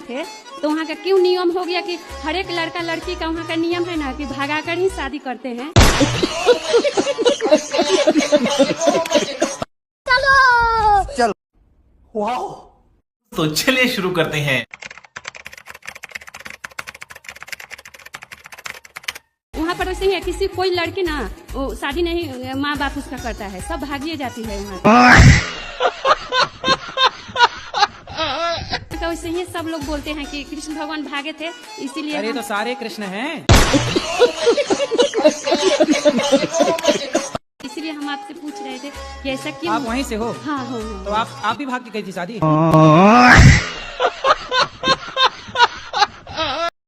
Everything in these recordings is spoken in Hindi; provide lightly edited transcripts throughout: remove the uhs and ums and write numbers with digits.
थे तो वहाँ का क्यों नियम हो गया कि हर एक लड़का लड़की का वहाँ का नियम है ना कि भगाकर ही शादी करते हैं। चलो वाह, तो चलिए शुरू करते हैं। वहाँ पर वैसे ही है, किसी कोई लड़की ना वो शादी नहीं माँ बाप उसका करता है, सब भागिए जाती है वहाँ। तो वैसे ही सब लोग बोलते हैं कि कृष्ण भगवान भागे थे इसीलिए। अरे तो सारे कृष्ण हैं। इसीलिए हम आपसे पूछ रहे थे कि ऐसा क्यों। आप वहीं से हो? हाँ हाँ। तो आप भी भाग के गई थी शादी?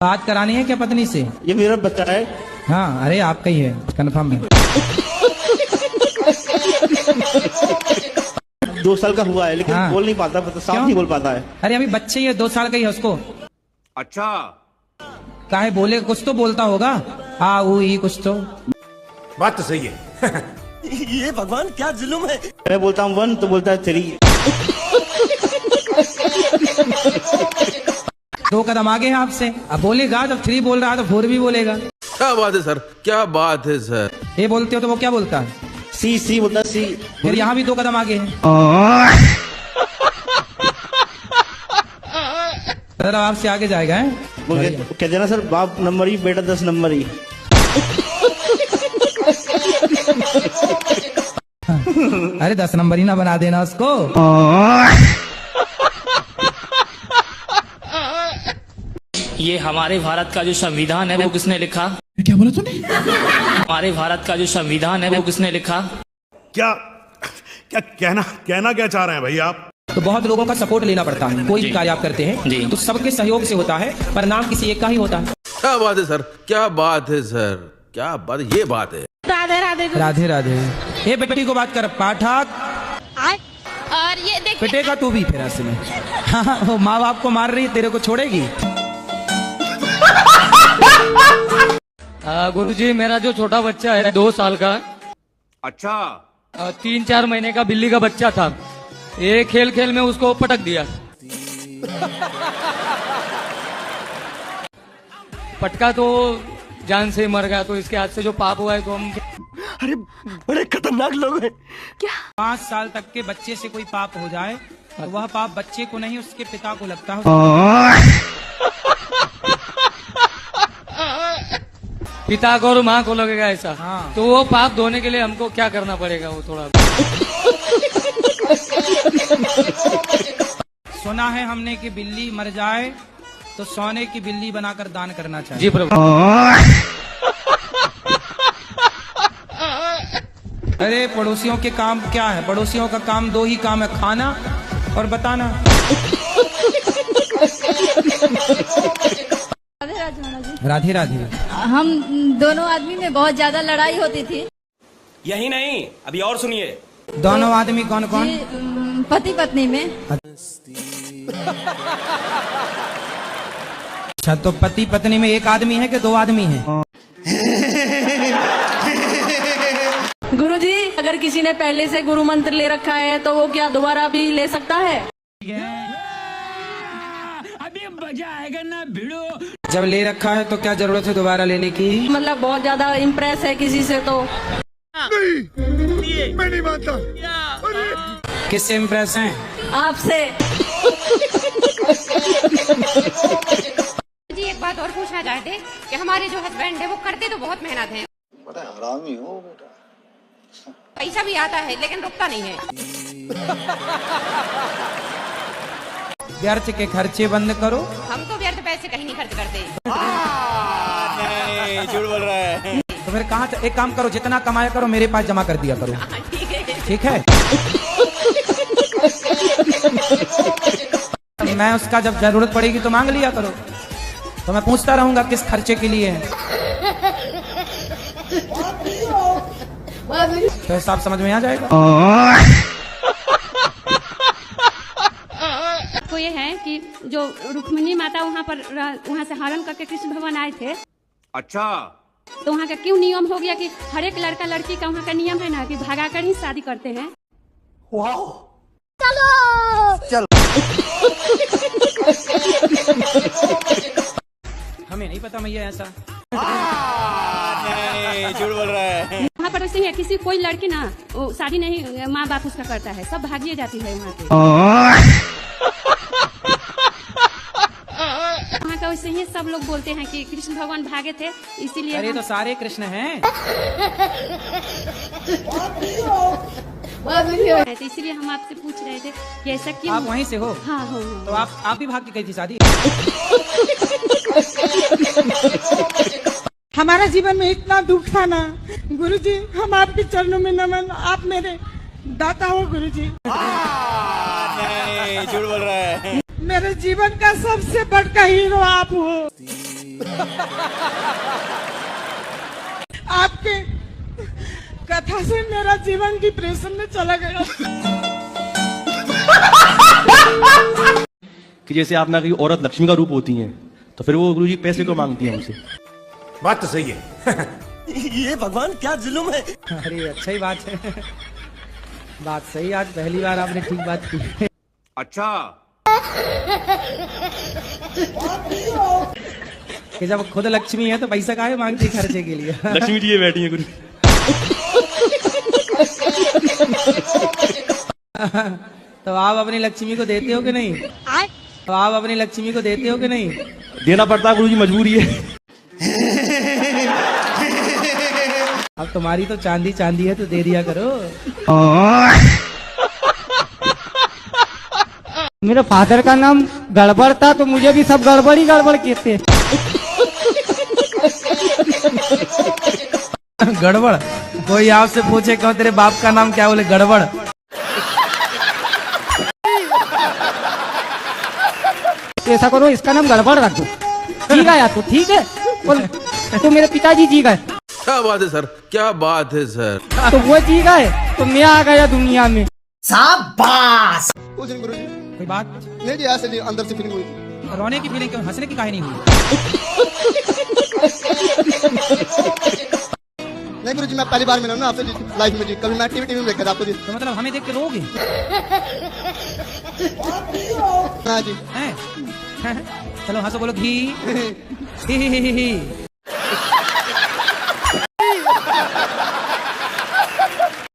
बात करानी है क्या पत्नी से? ये मेरा बच्चा है। हाँ, अरे आपका ही है, कंफर्म है। 2 साल का हुआ है लेकिन हाँ। बोल नहीं पाता, साफ नहीं बोल पाता है। अरे अभी बच्चे ही है, 2 साल का ही है उसको। अच्छा, काहे बोले, कुछ तो बोलता होगा। हाँ वो ही कुछ तो। बात तो सही है। ये भगवान क्या जुल्म है। मैं बोलता हूँ 1 तो बोलता है 3। 2 कदम आगे है आपसे। अब बोलेगा जब 3 बोल रहा है तो 4 भी बोलेगा। क्या बात है सर, क्या बात है सर। ये बोलते हो तो वो क्या बोलता है? सी बोलता है सी। फिर यहाँ भी 2 कदम आगे है। सर आपसे आगे जाएगा है? कह देना सर, बाप नंबर ही बेटा 10 नंबर ही। अरे 10 नंबर ही ना बना देना उसको। ये हमारे भारत का जो संविधान है वो किसने लिखा? क्या बोला तूने? हमारे भारत का जो संविधान है वो किसने लिखा? क्या क्या कहना क्या चाह रहे हैं भाई आप? तो बहुत लोगों का सपोर्ट लेना पड़ता है, कोई भी जी। कार्य आप करते हैं जी। तो सबके सहयोग से होता है, पर नाम किसी एक का ही होता है। क्या बात है सर, क्या बात है सर, क्या बात, ये बात है। राधे राधे। राधे राधे। ये बेटी को बात कर, पाठक। और ये देखिए पिटेगा तू भी फिर ऐसे में। हाँ, वो माँ बाप को मार रही है, तेरे को छोड़ेगी? गुरुजी, मेरा जो छोटा बच्चा है 2 साल का, अच्छा, 3-4 महीने का बिल्ली का बच्चा था। ये खेल खेल में उसको पटक दिया। पटका तो जान से मर गया। तो इसके हाथ से जो पाप हुआ है तो हम। अरे बड़े खतरनाक लोग हैं। 5 साल तक के बच्चे से कोई पाप हो जाए तो वह पाप बच्चे को नहीं उसके पिता को लगता है। पिता को और माँ को लगेगा ऐसा। हाँ। तो वो पाप धोने के लिए हमको क्या करना पड़ेगा? वो थोड़ा सुना है हमने कि बिल्ली मर जाए तो सोने की बिल्ली बनाकर दान करना चाहिए। जी प्रभु। अरे पड़ोसियों के काम क्या है? पड़ोसियों का काम 2 ही काम है, खाना और बताना। राधे राधे। हम दोनों आदमी में बहुत ज्यादा लड़ाई होती थी। यही नहीं, अभी और सुनिए। दोनों आदमी कौन कौन? पति पत्नी में। अच्छा, तो पति पत्नी में 1 आदमी है कि 2 आदमी है? गुरुजी, अगर किसी ने पहले से गुरु मंत्र ले रखा है तो वो क्या दोबारा भी ले सकता है? अभी मजा आएगा ना भिड़ो। जब ले रखा है तो क्या जरूरत है दोबारा लेने की? मतलब बहुत ज्यादा इम्प्रेस है किसी से तो। मैं नहीं मानता। किससे इम्प्रेस हैं? आपसे। जी एक बात और पूछना चाहते कि हमारे जो हस्बैंड है वो करते तो बहुत मेहनत है, बड़ा हरामी हो बेटा। पैसा भी आता है लेकिन रुकता नहीं है। व्यर्थ के खर्चे बंद करो। हम तो व्यर्थ पैसे कहीं नहीं खर्च करते। झूठ बोल रहा है। तो फिर कहाँ, एक काम करो, जितना कमाया करो मेरे पास जमा कर दिया करो। ठीक है? मैं उसका जब जरूरत पड़ेगी तो मांग लिया करो, तो मैं पूछता रहूंगा किस खर्चे के लिए है। तो हिसाब समझ में आ जाएगा। तो ये है कि जो रुक्मिणी माता वहाँ से हरण करके कृष्ण भगवान आए थे। अच्छा, तो वहाँ का क्यों नियम हो गया कि हर एक लड़का लड़की का वहाँ का नियम है ना कि भगाकर ही शादी करते हैं। वाह, चलो। था मैया ऐसा। नहीं झूठ बोल रहा है। वहाँ पर वैसे ही किसी कोई लड़की ना वो शादी नहीं माँ बाप उसका करता है, सब भागिए जाती है वहाँ पे। वहाँ का वैसे ही सब लोग बोलते हैं कि कृष्ण भगवान भागे थे, इसीलिए अरे तो सारे कृष्ण हैं। तो इसीलिए हम आपसे पूछ रहे थे कि ऐसा क्यों। आप वहीं से हो? हाँ हाँ हाँ। तो आप भी भाग के गई थी शादी? हमारा जीवन में इतना दुख था ना गुरुजी, हम आपके चरणों में नमन, आप मेरे दाता हो गुरुजी। नहीं झूठ बोल रहा है। मेरे जीवन का सबसे बड़ा हीरो आप हो। आपके कथा से मेरा जीवन डिप्रेशन में चला गया। कि जैसे आप ना कोई औरत लक्ष्मी का रूप होती हैं, तो फिर वो गुरुजी पैसे को मांगती है हमसे। बात तो सही है। ये भगवान क्या जुल्म है। अरे अच्छा ही बात है। बात सही, आज पहली बार आपने ठीक बात की। अच्छा कि जब खुद लक्ष्मी है तो पैसा काहे मांगती है खर्चे के लिए? लक्ष्मी जी ये बैठी है गुरु। तो आप अपनी लक्ष्मी को देते हो कि नहीं? तो आप अपनी लक्ष्मी को देते हो कि नहीं? देना पड़ता है गुरुजी, मजबूरी है। अब तुम्हारी तो चांदी चांदी है तो दे दिया करो। मेरे फादर का नाम गड़बड़ था तो मुझे भी सब गड़बड़ ही गड़बड़ कहते। गड़बड़? कोई आपसे पूछे क्यों तेरे बाप का नाम क्या, बोले गड़बड़। ऐसा करो, इसका नाम गड़बड़ रख दो, ठीक है या तो ठीक है। तो मेरे पिताजी जी गए। क्या बात है सर, क्या बात है सर। तो वो जी गए तो मैं आ गया दुनिया में। शाबाश। कोई बात नहीं जी, ऐसे अंदर से फीलिंग हुई थी। रोने की फीलिंग क्यों, हंसने की काहे नहीं हुई? नहीं गुरुजी, मैं पहली बार मिला ना आपसे लाइफ में जी, कभी मैं टीवी में देखा था आपको जी। तो मतलब हमें देख के रोगे? हाँ जी। हैं? चलो हंसो, बोलो घी। ही।